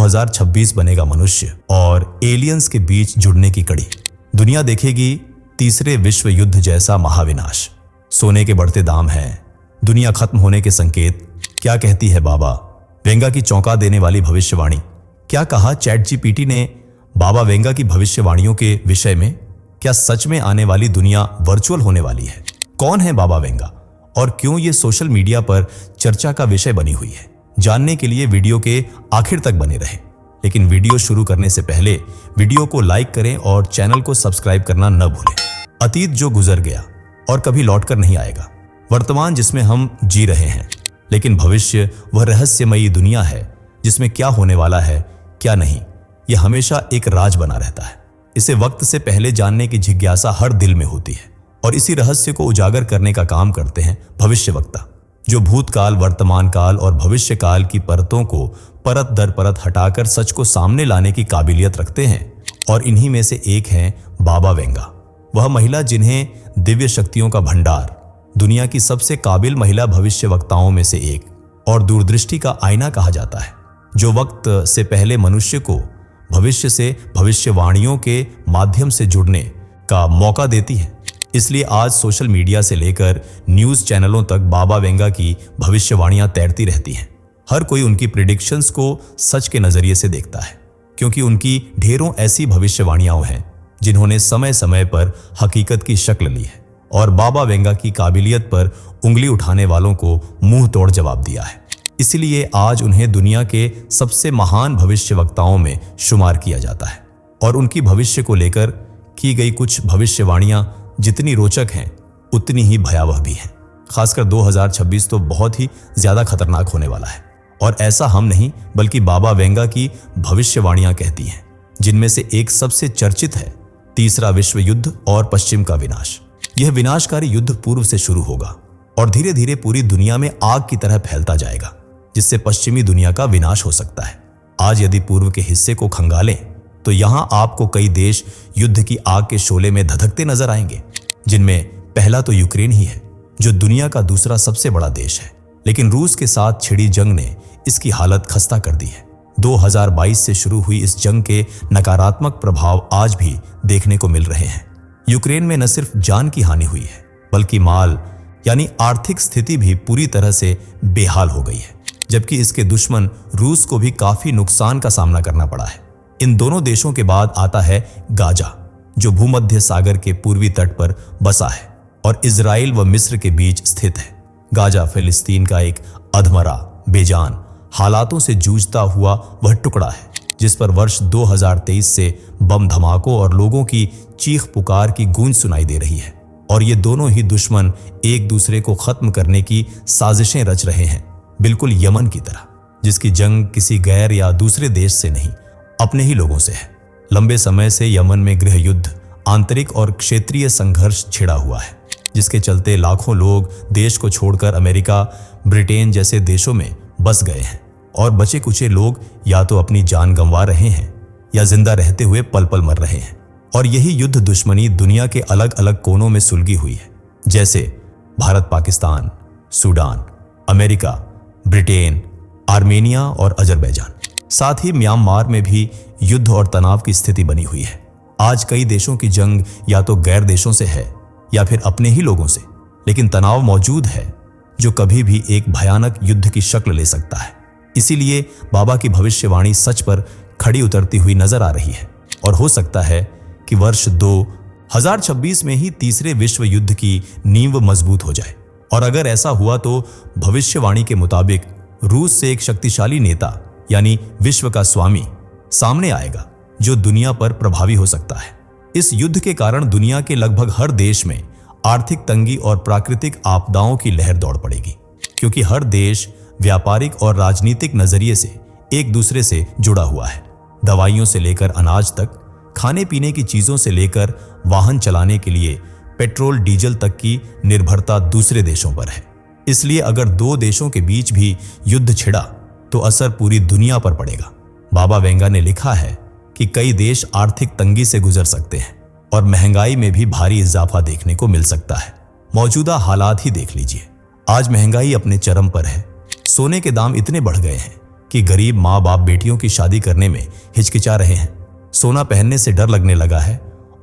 2026 बनेगा मनुष्य और एलियंस के बीच जुड़ने की कड़ी। दुनिया देखेगी तीसरे विश्व युद्ध जैसा महाविनाश। सोने के बढ़ते दाम हैं, दुनिया खत्म होने के संकेत। क्या कहती है बाबा वेंगा की चौंका देने वाली भविष्यवाणी? क्या कहा ChatGPT ने बाबा वेंगा की भविष्यवाणियों के विषय में? क्या सच में आने वाली दुनिया वर्चुअल होने वाली है? कौन है बाबा वेंगा और क्यों ये सोशल मीडिया पर चर्चा का विषय बनी हुई है? जानने के लिए वीडियो के आखिर तक बने रहें। लेकिन वीडियो शुरू करने से पहले वीडियो को लाइक करें और चैनल को सब्सक्राइब करना न भूलें। अतीत जो गुजर गया और कभी लौटकर नहीं आएगा, वर्तमान जिसमें हम जी रहे हैं, लेकिन भविष्य वह रहस्यमयी दुनिया है जिसमें क्या होने वाला है क्या नहीं, यह हमेशा एक राज बना रहता है। इसे वक्त से पहले जानने की जिज्ञासा हर दिल में होती है और इसी रहस्य को उजागर करने का काम करते हैं भविष्यवक्ता, जो भूतकाल, वर्तमान काल और भविष्य काल की परतों को परत दर परत हटाकर सच को सामने लाने की काबिलियत रखते हैं। और इन्हीं में से एक हैं बाबा वेंगा, वह महिला जिन्हें दिव्य शक्तियों का भंडार, दुनिया की सबसे काबिल महिला भविष्यवक्ताओं में से एक और दूरदृष्टि का आईना कहा जाता है, जो वक्त से पहले मनुष्य को भविष्य से भविष्यवाणियों के माध्यम से जुड़ने का मौका देती है। इसलिए आज सोशल मीडिया से लेकर न्यूज़ चैनलों तक बाबा वेंगा की भविष्यवाणियां तैरती रहती हैं। हर कोई उनकी प्रिडिक्शंस को सच के नजरिए से देखता है, क्योंकि उनकी ढेरों ऐसी भविष्यवाणियां हैं जिन्होंने समय समय पर हकीकत की शक्ल ली है और बाबा वेंगा की काबिलियत पर उंगली उठाने वालों को मुंह तोड़ जवाब दिया है। इसलिए आज उन्हें दुनिया के सबसे महान भविष्यवक्ताओं में शुमार किया जाता है और उनकी भविष्य को लेकर की गई कुछ भविष्यवाणियां जितनी रोचक हैं उतनी ही भयावह भी हैं। खासकर 2026 तो बहुत ही ज्यादा खतरनाक होने वाला है और ऐसा हम नहीं बल्कि बाबा वेंगा की भविष्यवाणियां कहती हैं, जिनमें से एक सबसे चर्चित है तीसरा विश्व युद्ध और पश्चिम का विनाश। यह विनाशकारी युद्ध पूर्व से शुरू होगा और धीरे धीरे पूरी दुनिया में आग की तरह फैलता जाएगा, जिससे पश्चिमी दुनिया का विनाश हो सकता है। आज यदि पूर्व के हिस्से को खंगालें तो यहां आपको कई देश युद्ध की आग के शोले में धधकते नजर आएंगे, जिनमें पहला तो यूक्रेन ही है, जो दुनिया का दूसरा सबसे बड़ा देश है। लेकिन रूस के साथ छिड़ी जंग ने इसकी हालत खस्ता कर दी है। 2022 से शुरू हुई इस जंग के नकारात्मक प्रभाव आज भी देखने को मिल रहे हैं। यूक्रेन में न सिर्फ जान की हानि हुई है, बल्कि माल यानी आर्थिक स्थिति भी पूरी तरह से बेहाल हो गई है, जबकि इसके दुश्मन रूस को भी काफी नुकसान का सामना करना पड़ा है। इन दोनों देशों के बाद आता है गाजा, जो भूमध्य सागर के पूर्वी तट पर बसा है और इजराइल व मिस्र के बीच स्थित है। गाजा फिलिस्तीन का एक अधमरा, बेजान हालातों से जूझता हुआ वह टुकड़ा है जिस पर वर्ष 2023 से बम धमाकों और लोगों की चीख पुकार की गूंज सुनाई दे रही है। और ये दोनों ही दुश्मन एक दूसरे को खत्म करने की साजिशें रच रहे हैं, बिल्कुल यमन की तरह, जिसकी जंग किसी गैर या दूसरे देश से नहीं, अपने ही लोगों से है। लंबे समय से यमन में गृह युद्ध, आंतरिक और क्षेत्रीय संघर्ष छिड़ा हुआ है, जिसके चलते लाखों लोग देश को छोड़कर अमेरिका, ब्रिटेन जैसे देशों में बस गए हैं और बचे कुचे लोग या तो अपनी जान गंवा रहे हैं या जिंदा रहते हुए पल पल मर रहे हैं। और यही युद्ध दुश्मनी दुनिया के अलग अलग कोनों में सुलगी हुई है, जैसे Bharat, Pakistan, Sudan, America, Britain, Armenia और अजरबैजान। साथ ही म्यांमार में भी युद्ध और तनाव की स्थिति बनी हुई है। आज कई देशों की जंग या तो गैर देशों से है या फिर अपने ही लोगों से, लेकिन तनाव मौजूद है जो कभी भी एक भयानक युद्ध की शक्ल ले सकता है। इसीलिए बाबा की भविष्यवाणी सच पर खड़ी उतरती हुई नजर आ रही है और हो सकता है कि वर्ष 2026 में ही तीसरे विश्व युद्ध की नींव मजबूत हो जाए। और अगर ऐसा हुआ तो भविष्यवाणी के मुताबिक रूस से एक शक्तिशाली नेता यानी विश्व का स्वामी सामने आएगा, जो दुनिया पर प्रभावी हो सकता है। इस युद्ध के कारण दुनिया के लगभग हर देश में आर्थिक तंगी और प्राकृतिक आपदाओं की लहर दौड़ पड़ेगी, क्योंकि हर देश व्यापारिक और राजनीतिक नजरिए से एक दूसरे से जुड़ा हुआ है। दवाइयों से लेकर अनाज तक, खाने पीने की चीजों से लेकर वाहन चलाने के लिए पेट्रोल डीजल तक की निर्भरता दूसरे देशों पर है। इसलिए अगर दो देशों के बीच भी युद्ध छिड़ा तो असर पूरी दुनिया पर पड़ेगा। बाबा वेंगा ने लिखा है कि कई देश आर्थिक तंगी से गुजर सकते हैं और महंगाई में भी भारी इजाफा देखने को मिल सकता है। मौजूदा हालात ही देख लीजिए। आज महंगाई अपने चरम पर है। सोने के दाम इतने बढ़ गए हैं कि गरीब माँ बाप बेटियों की शादी करने में हिचकिचा रहे हैं। सोना पहनने से डर लगने लगा है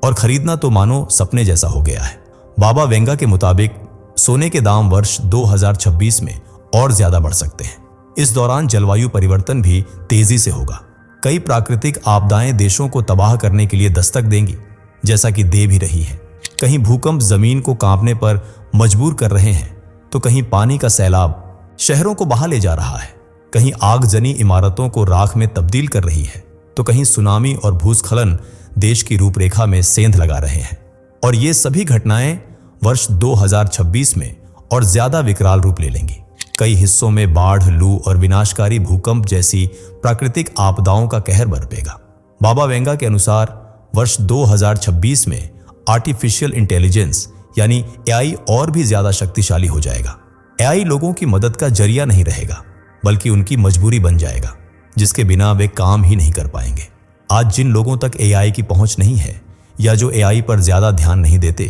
और खरीदना तो मानो सपने जैसा हो गया है। बाबा वेंगा के मुताबिक सोने के दाम वर्ष 2026 में और ज्यादा बढ़ सकते हैं। इस दौरान जलवायु परिवर्तन भी तेजी से होगा। कई प्राकृतिक आपदाएं देशों को तबाह करने के लिए दस्तक देंगी, जैसा कि दे भी रही है। कहीं भूकंप जमीन को कांपने पर मजबूर कर रहे हैं, तो कहीं पानी का सैलाब शहरों को बहा ले जा रहा है। कहीं आगजनी इमारतों को राख में तब्दील कर रही है, तो कहीं सुनामी और भूस्खलन देश की रूपरेखा में सेंध लगा रहे हैं। और ये सभी घटनाएं वर्ष 2026 में और ज्यादा विकराल रूप ले लेंगी। कई हिस्सों में बाढ़, लू और विनाशकारी भूकंप जैसी प्राकृतिक आपदाओं का कहर बरपेगा। बाबा वेंगा के अनुसार वर्ष 2026 में आर्टिफिशियल इंटेलिजेंस यानी एआई और भी ज्यादा शक्तिशाली हो जाएगा। एआई लोगों की मदद का जरिया नहीं रहेगा, बल्कि उनकी मजबूरी बन जाएगा, जिसके बिना वे काम ही नहीं कर पाएंगे। आज जिन लोगों तक एआई की पहुंच नहीं है या जो एआई पर ज्यादा ध्यान नहीं देते,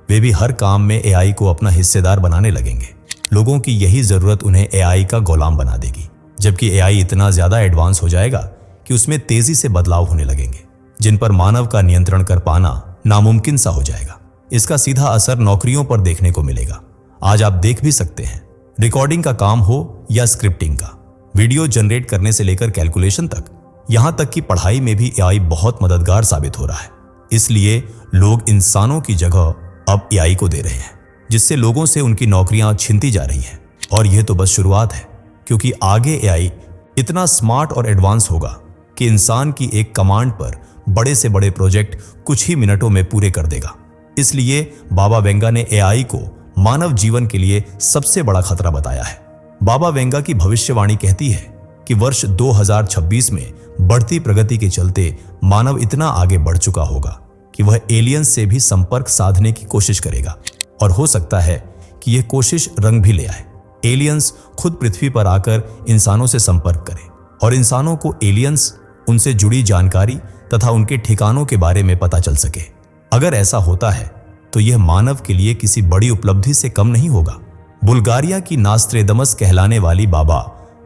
वे भी हर काम में एआई को अपना हिस्सेदार बनाने लगेंगे। लोगों की यही जरूरत उन्हें एआई का गुलाम बना देगी, जबकि एआई इतना ज्यादा एडवांस हो जाएगा कि उसमें तेजी से बदलाव होने लगेंगे, जिन पर मानव का नियंत्रण कर पाना नामुमकिन सा हो जाएगा। इसका सीधा असर नौकरियों पर देखने को मिलेगा। आज आप देख भी सकते हैं, रिकॉर्डिंग का काम हो या स्क्रिप्टिंग का, वीडियो जनरेट करने से लेकर कैलकुलेशन तक, यहां तक कि पढ़ाई में भी एआई बहुत मददगार साबित हो रहा है। इसलिए लोग इंसानों की जगह अब एआई को दे रहे हैं, जिससे लोगों से उनकी नौकरियां छिनती जा रही हैं। और यह तो बस शुरुआत है, क्योंकि आगे एआई इतना स्मार्ट और एडवांस होगा कि इंसान की एक कमांड पर बड़े से बड़े प्रोजेक्ट कुछ ही मिनटों में पूरे कर देगा। इसलिए बाबा वेंगा ने एआई को मानव जीवन के लिए सबसे बड़ा खतरा बताया है। बाबा वेंगा की भविष्यवाणी कहती है कि वर्ष 2026 में बढ़ती प्रगति के चलते मानव इतना आगे बढ़ चुका होगा कि वह एलियंस से भी संपर्क साधने की कोशिश करेगा। और हो सकता है कि यह कोशिश रंग भी ले आए। एलियंस खुद पृथ्वी पर आकर इंसानों से संपर्क करें और इंसानों को एलियंस उनसे जुड़ी जानकारी तथा उनके ठिकानों के बारे में पता चल सके। अगर ऐसा होता है तो यह मानव के लिए किसी बड़ी उपलब्धि से कम नहीं होगा। बुल्गारिया की नास्त्रेदमस कहलाने वाली बाबा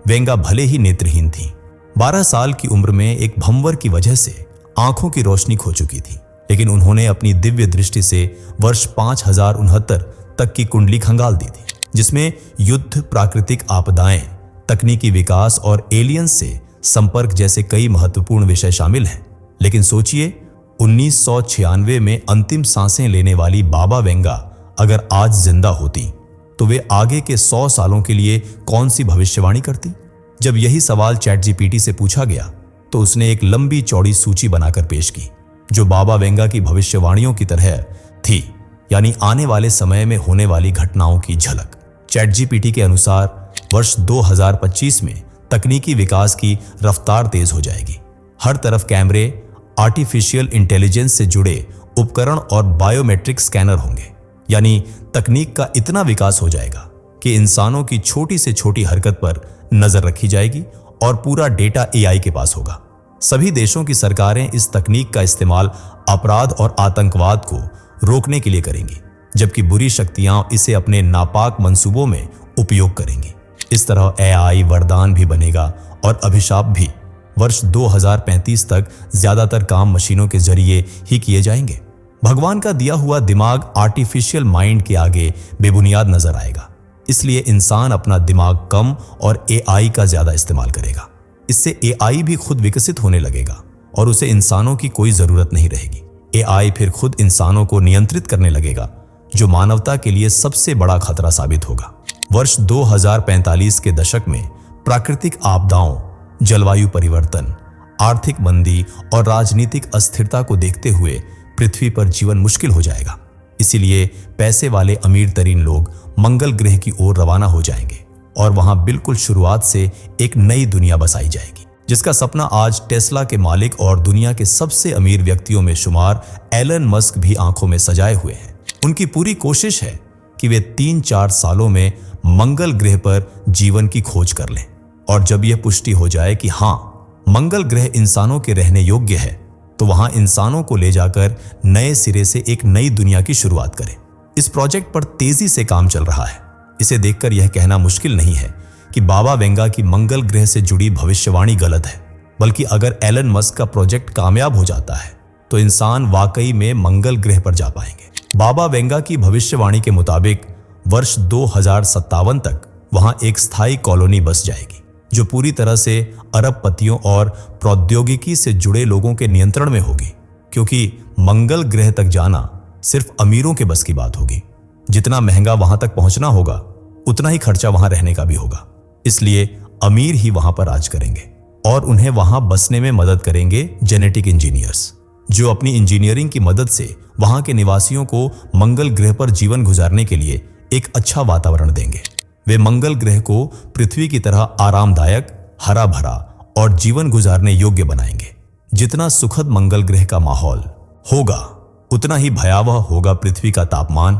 वेंगा भले ही नेत्रहीन थी। 12 साल की उम्र में एक भंवर की वजह से आंखों की रोशनी खो चुकी थी, लेकिन उन्होंने अपनी दिव्य दृष्टि से वर्ष 5069 तक की कुंडली खंगाल दी थी, जिसमें युद्ध, प्राकृतिक आपदाएं, तकनीकी विकास और एलियंस से संपर्क जैसे कई महत्वपूर्ण विषय शामिल हैं। लेकिन सोचिए, 1996 में अंतिम सांसें लेने वाली बाबा वेंगा अगर आज जिंदा होती तो वे आगे के 100 सालों के लिए कौन सी भविष्यवाणी करती? जब यही सवाल चैट जीपीटी से पूछा गया तो उसने एक लंबी चौड़ी सूची बनाकर पेश की, जो बाबा वेंगा की भविष्यवाणियों की तरह थी, यानी आने वाले समय में होने वाली घटनाओं की झलक। चैट जीपीटी के अनुसार वर्ष 2025 में तकनीकी विकास की रफ्तार तेज हो जाएगी। हर तरफ कैमरे, आर्टिफिशियल इंटेलिजेंस से जुड़े उपकरण और बायोमेट्रिक स्कैनर होंगे, यानी तकनीक का इतना विकास हो जाएगा कि इंसानों की छोटी से छोटी हरकत पर नजर रखी जाएगी और पूरा डेटा एआई के पास होगा। सभी देशों की सरकारें इस तकनीक का इस्तेमाल अपराध और आतंकवाद को रोकने के लिए करेंगी, जबकि बुरी शक्तियां इसे अपने नापाक मंसूबों में उपयोग करेंगी। इस तरह एआई वरदान भी बनेगा और अभिशाप भी। वर्ष 2035 तक ज्यादातर काम मशीनों के जरिए ही किए जाएंगे। भगवान का दिया हुआ दिमाग आर्टिफिशियल माइंड के आगे बेबुनियाद नजर आएगा। इसलिए इंसान अपना दिमाग कम और एआई का ज्यादा इस्तेमाल करेगा। इससे एआई भी खुद विकसित होने लगेगा और उसे इंसानों की कोई जरूरत नहीं रहेगी। एआई फिर खुद इंसानों को नियंत्रित करने लगेगा, जो मानवता के लिए सबसे बड़ा खतरा साबित होगा। वर्ष 2045 के दशक में प्राकृतिक आपदाओं, जलवायु परिवर्तन, आर्थिक मंदी और राजनीतिक अस्थिरता को देखते हुए पृथ्वी पर जीवन मुश्किल हो जाएगा। इसीलिए पैसे वाले अमीर तरीन लोग मंगल ग्रह की ओर रवाना हो जाएंगे और वहां बिल्कुल शुरुआत से एक नई दुनिया बसाई जाएगी, जिसका सपना आज टेस्ला के मालिक और दुनिया के सबसे अमीर व्यक्तियों में शुमार एलन मस्क भी आंखों में सजाए हुए हैं। उनकी पूरी कोशिश है कि वे 3-4 सालों में मंगल ग्रह पर जीवन की खोज कर लें, और जब यह पुष्टि हो जाए कि हां, मंगल ग्रह इंसानों के रहने योग्य है, तो वहां इंसानों को ले जाकर नए सिरे से एक नई दुनिया की शुरुआत करें। इस प्रोजेक्ट पर तेजी से काम चल रहा है। इसे देखकर यह कहना मुश्किल नहीं है कि बाबा वेंगा की मंगल ग्रह से जुड़ी भविष्यवाणी गलत है, बल्कि अगर एलन मस्क का प्रोजेक्ट कामयाब हो जाता है तो इंसान वाकई में मंगल ग्रह पर जा पाएंगे। बाबा वेंगा की भविष्यवाणी के मुताबिक वर्ष 2057 तक वहां एक स्थायी कॉलोनी बस जाएगी जो पूरी तरह से अरबपतियों और प्रौद्योगिकी से जुड़े लोगों के नियंत्रण में होगी, क्योंकि मंगल ग्रह तक जाना सिर्फ अमीरों के बस की बात होगी। जितना महंगा वहां तक पहुंचना होगा उतना ही खर्चा वहां रहने का भी होगा, इसलिए अमीर ही वहां पर राज करेंगे और उन्हें वहां बसने में मदद करेंगे जेनेटिक इंजीनियर्स, जो अपनी इंजीनियरिंग की मदद से वहां के निवासियों को मंगल ग्रह पर जीवन गुजारने के लिए एक अच्छा वातावरण देंगे। वे मंगल ग्रह को पृथ्वी की तरह आरामदायक, हरा भरा और जीवन गुजारने योग्य बनाएंगे। जितना सुखद मंगल ग्रह का माहौल होगा उतना ही भयावह होगा पृथ्वी का तापमान।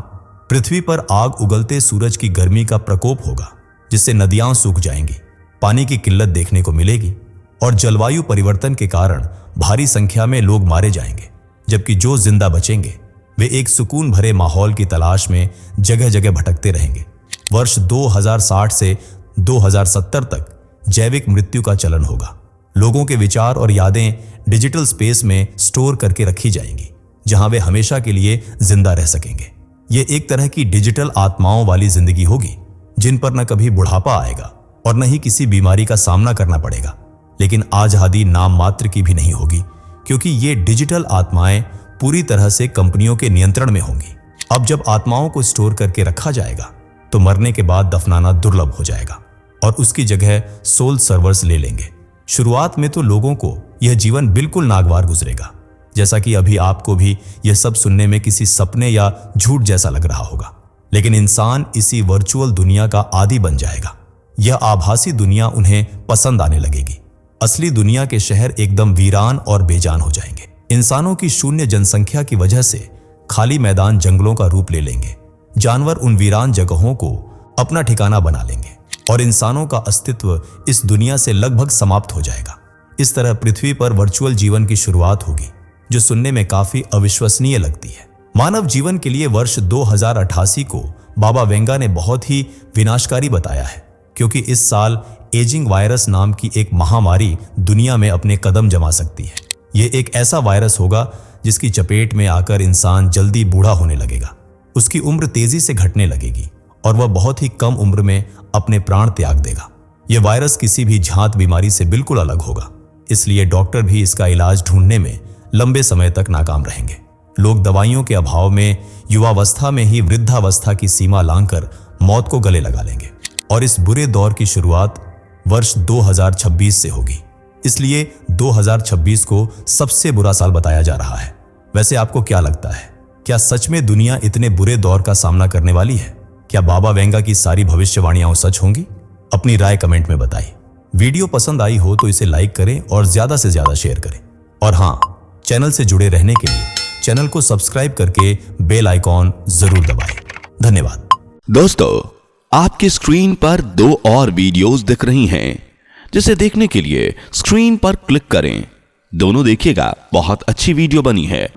पृथ्वी पर आग उगलते सूरज की गर्मी का प्रकोप होगा, जिससे नदियां सूख जाएंगी, पानी की किल्लत देखने को मिलेगी और जलवायु परिवर्तन के कारण भारी संख्या में लोग मारे जाएंगे, जबकि जो जिंदा बचेंगे वे एक सुकून भरे माहौल की तलाश में जगह जगह भटकते रहेंगे। वर्ष 2060 से 2070 तक जैविक मृत्यु का चलन होगा। लोगों के विचार और यादें डिजिटल स्पेस में स्टोर करके रखी जाएंगी, जहां वे हमेशा के लिए जिंदा रह सकेंगे। ये एक तरह की डिजिटल आत्माओं वाली जिंदगी होगी, जिन पर न कभी बुढ़ापा आएगा और न ही किसी बीमारी का सामना करना पड़ेगा। लेकिन आजादी नाम मात्र की भी नहीं होगी, क्योंकि ये डिजिटल आत्माएं पूरी तरह से कंपनियों के नियंत्रण में होंगी। अब जब आत्माओं को स्टोर करके रखा जाएगा तो मरने के बाद दफनाना दुर्लभ हो जाएगा और उसकी जगह सोल सर्वर्स ले लेंगे। शुरुआत में तो लोगों को यह जीवन बिल्कुल नागवार गुजरेगा, जैसा कि अभी आपको भी यह सब सुनने में किसी सपने या झूठ जैसा लग रहा होगा। लेकिन इंसान इसी वर्चुअल दुनिया का आदी बन जाएगा। यह आभासी दुनिया उन्हें पसंद आने लगेगी। असली दुनिया के शहर एकदम वीरान और बेजान हो जाएंगे। इंसानों की शून्य जनसंख्या की वजह से खाली मैदान जंगलों का रूप ले लेंगे। जानवर उन वीरान जगहों को अपना ठिकाना बना लेंगे और इंसानों का अस्तित्व इस दुनिया से लगभग समाप्त हो जाएगा। इस तरह पृथ्वी पर वर्चुअल जीवन की शुरुआत होगी, जो सुनने में काफी अविश्वसनीय लगती है। मानव जीवन के लिए वर्ष 2088 को बाबा वेंगा ने बहुत ही विनाशकारी बताया है, क्योंकि इस साल एजिंग वायरस नाम की एक महामारी दुनिया में अपने कदम जमा सकती है। ये एक ऐसा वायरस होगा जिसकी चपेट में आकर इंसान जल्दी बूढ़ा होने लगेगा। उसकी उम्र तेजी से घटने लगेगी और वह बहुत ही कम उम्र में अपने प्राण त्याग देगा। यह वायरस किसी भी झांत बीमारी से बिल्कुल अलग होगा, इसलिए डॉक्टर भी इसका इलाज ढूंढने में लंबे समय तक नाकाम रहेंगे। लोग दवाइयों के अभाव में युवावस्था में ही वृद्धावस्था की सीमा लांघकर मौत को गले लगा लेंगे और इस बुरे दौर की शुरुआत वर्ष 2026 से होगी। इसलिए 2026 को सबसे बुरा साल बताया जा रहा है। वैसे आपको क्या लगता है, क्या सच में दुनिया इतने बुरे दौर का सामना करने वाली है? क्या बाबा वेंगा की सारी भविष्यवाणियां सच होंगी? अपनी राय कमेंट में बताइए। वीडियो पसंद आई हो तो इसे लाइक करें और ज्यादा से ज्यादा शेयर करें। और हाँ, चैनल से जुड़े रहने के लिए चैनल को सब्सक्राइब करके बेल आइकॉन जरूर दबाएं। धन्यवाद। दोस्तों, आपकी स्क्रीन पर 2 और वीडियोस दिख रही हैं, जिसे देखने के लिए स्क्रीन पर क्लिक करें। दोनों देखिएगा, बहुत अच्छी वीडियो बनी है।